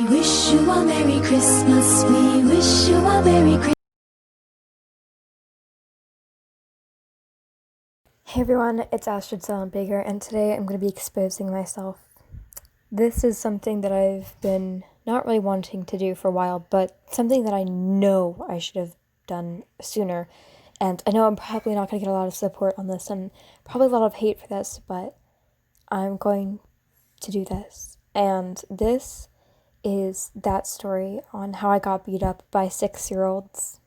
wish you a Merry Christmas. We wish you a Merry Christmas. Hey everyone, it's Astrid Silentbaker, and today I'm going to be exposing myself. This is something that I've been not really wanting to do for a while, but something that I know I should have done sooner. And I know I'm probably not going to get a lot of support on this and probably a lot of hate for this, but I'm going to do this. And this is that story on how I got beat up by 6-year-olds.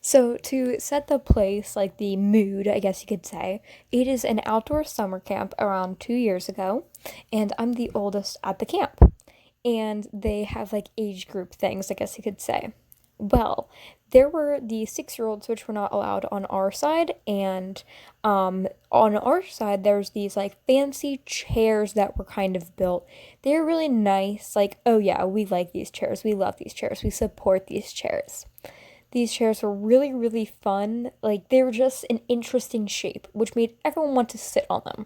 So, to set the place, like the mood, I guess you could say, it is an outdoor summer camp around 2 years ago, and I'm the oldest at the camp. And they have like age group things, I guess you could say. Well, there were the 6-year-olds, which were not allowed on our side, and on our side, there's these like fancy chairs that were kind of built. They're really nice, like, oh yeah, we like these chairs, we love these chairs, we support these chairs. These chairs were really, really fun. Like, they were just an interesting shape, which made everyone want to sit on them.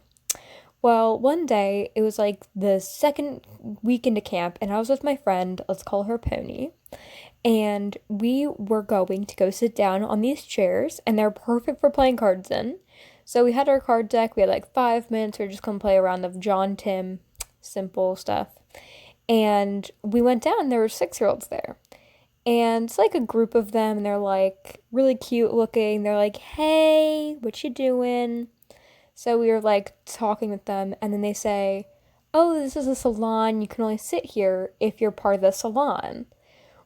Well, one day, it was like the second week into camp, and I was with my friend, let's call her Pony, and we were going to go sit down on these chairs, and they're perfect for playing cards in. So we had our card deck, we had like 5 minutes, we were just gonna play a round of John Tim, simple stuff. And we went down, there were 6-year-olds there. And it's like a group of them, and they're like really cute looking. They're like, "Hey, what you doing?" So we were like talking with them, and then they say, "Oh, this is a salon. You can only sit here if you're part of the salon."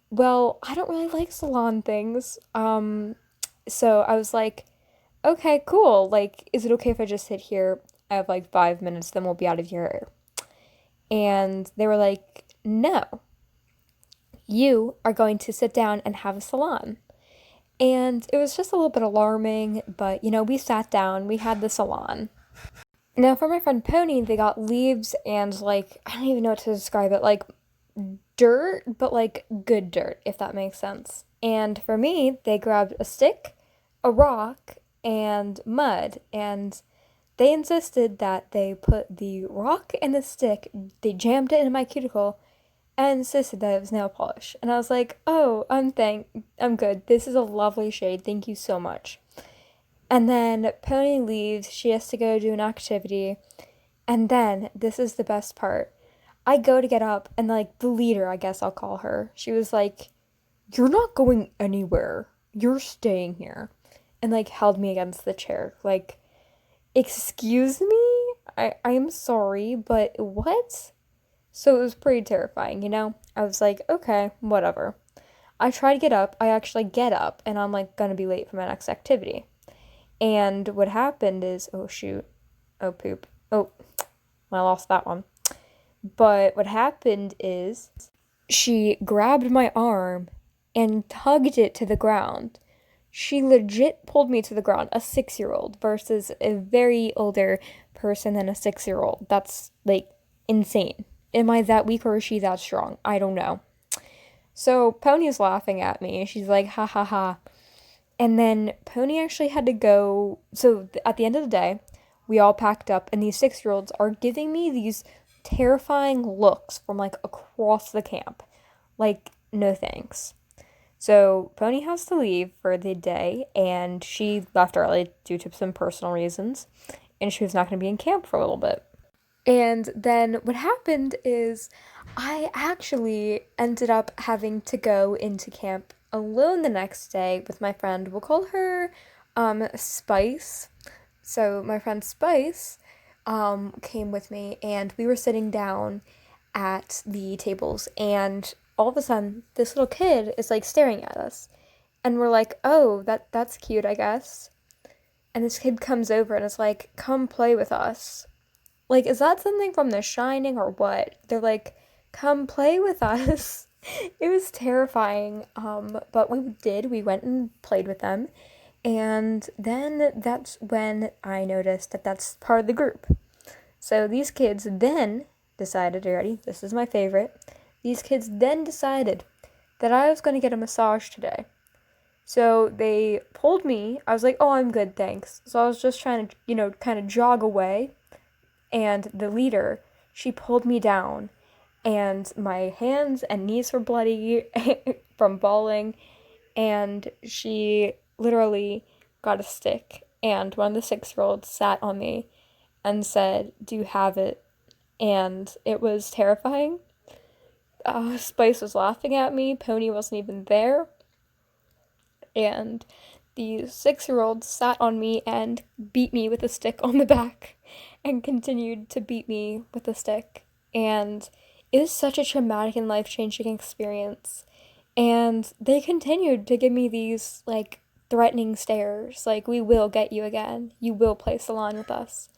Well, I don't really like salon things. So I was like, "Okay, cool. Like, is it okay if I just sit here? I have like 5 minutes, then we'll be out of here." And they were like, "No, you are going to sit down and have a salon." And it was just a little bit alarming, but we sat down, we had the salon. Now, for my friend Pony, they got leaves and like, I don't even know what to describe it, like dirt, but like good dirt, if that makes sense. And for me, they grabbed a stick, a rock, and mud, and they insisted that they put the rock and the stick, they jammed it into my cuticle, and insisted that it was nail polish. And I was like, "Oh, I'm good. This is a lovely shade. Thank you so much." And then Pony leaves. She has to go do an activity. And then this is the best part. I go to get up, and like the leader, I guess I'll call her. She was like, "You're not going anywhere. You're staying here." And like held me against the chair. Like, "Excuse me? I am sorry, but what?" So it was pretty terrifying. I was like, okay, whatever. I try to get up. I actually get up, and I'm like gonna be late for my next activity. And what happened is, oh shoot, oh poop, oh, I lost that one. But what happened is she grabbed my arm and tugged it to the ground. She legit pulled me to the ground, a 6-year-old versus a very older person than a 6-year-old. That's like insane. Am I that weak or is she that strong? I don't know. So Pony's laughing at me. She's like, ha ha ha. And then Pony actually had to go. So at the end of the day, we all packed up, and these 6-year-olds are giving me these terrifying looks from like across the camp. Like, no thanks. So Pony has to leave for the day, and she left early due to some personal reasons, and she was not going to be in camp for a little bit. And then what happened is I actually ended up having to go into camp alone the next day with my friend. We'll call her Spice. So my friend Spice came with me, and we were sitting down at the tables, and all of a sudden this little kid is like staring at us. And we're like, "Oh, that's cute, I guess." And this kid comes over and is like, "Come play with us." Like, is that something from The Shining or what? They're like, "Come play with us." It was terrifying. But we did. We went and played with them. And then that's when I noticed that that's part of the group. So these kids then decided, already, this is my favorite. These kids then decided that I was going to get a massage today. So they pulled me. I was like, "Oh, I'm good, thanks." So I was just trying to, kind of jog away. And the leader, she pulled me down, and my hands and knees were bloody from bawling, and she literally got a stick, and one of the 6-year-olds sat on me and said, "Do you have it?" And it was terrifying. Spice was laughing at me, Pony wasn't even there, and the 6-year-old sat on me and beat me with a stick on the back and continued to beat me with a stick. And it was such a traumatic and life-changing experience. And they continued to give me these, like, threatening stares, like, "We will get you again. You will play salon with us."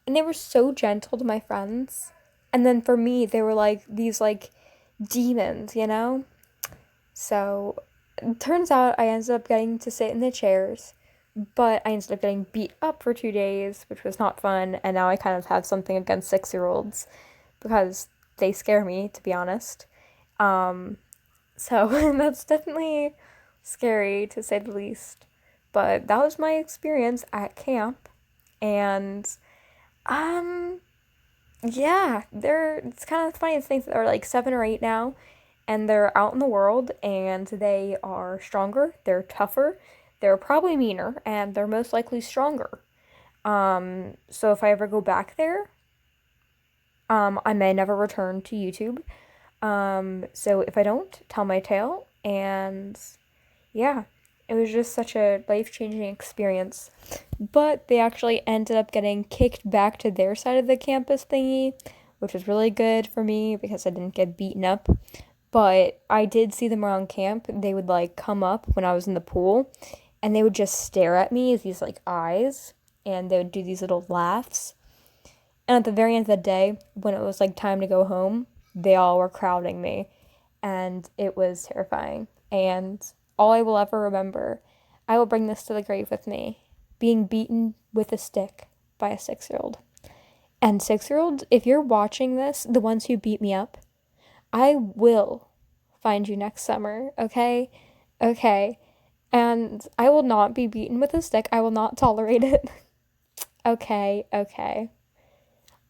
And they were so gentle to my friends. And then for me, they were like these, like, demons, you know? So it turns out I ended up getting to sit in the chairs, but I ended up getting beat up for 2 days, which was not fun. And now I kind of have something against 6-year-olds because they scare me, to be honest. So that's definitely scary to say the least. But that was my experience at camp. And yeah, it's kind of funny to think that they're like 7 or 8 now, and they're out in the world, and they are stronger, they're tougher, they're probably meaner, and they're most likely stronger. So if I ever go back there, I may never return to YouTube. So if I don't, tell my tale, and yeah, it was just such a life-changing experience. But they actually ended up getting kicked back to their side of the campus thingy, which was really good for me because I didn't get beaten up. But I did see them around camp. They would like come up when I was in the pool, and they would just stare at me with these like eyes, and they would do these little laughs. And at the very end of the day, when it was like time to go home, they all were crowding me, and it was terrifying. And all I will ever remember, I will bring this to the grave with me, being beaten with a stick by a 6-year-old. And 6-year-olds, if you're watching this, the ones who beat me up, I will find you next summer, okay? Okay. And I will not be beaten with a stick. I will not tolerate it. Okay, okay.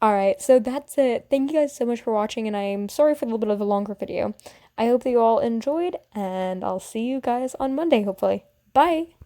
Alright, so that's it. Thank you guys so much for watching, and I'm sorry for a little bit of a longer video. I hope that you all enjoyed, and I'll see you guys on Monday, hopefully. Bye!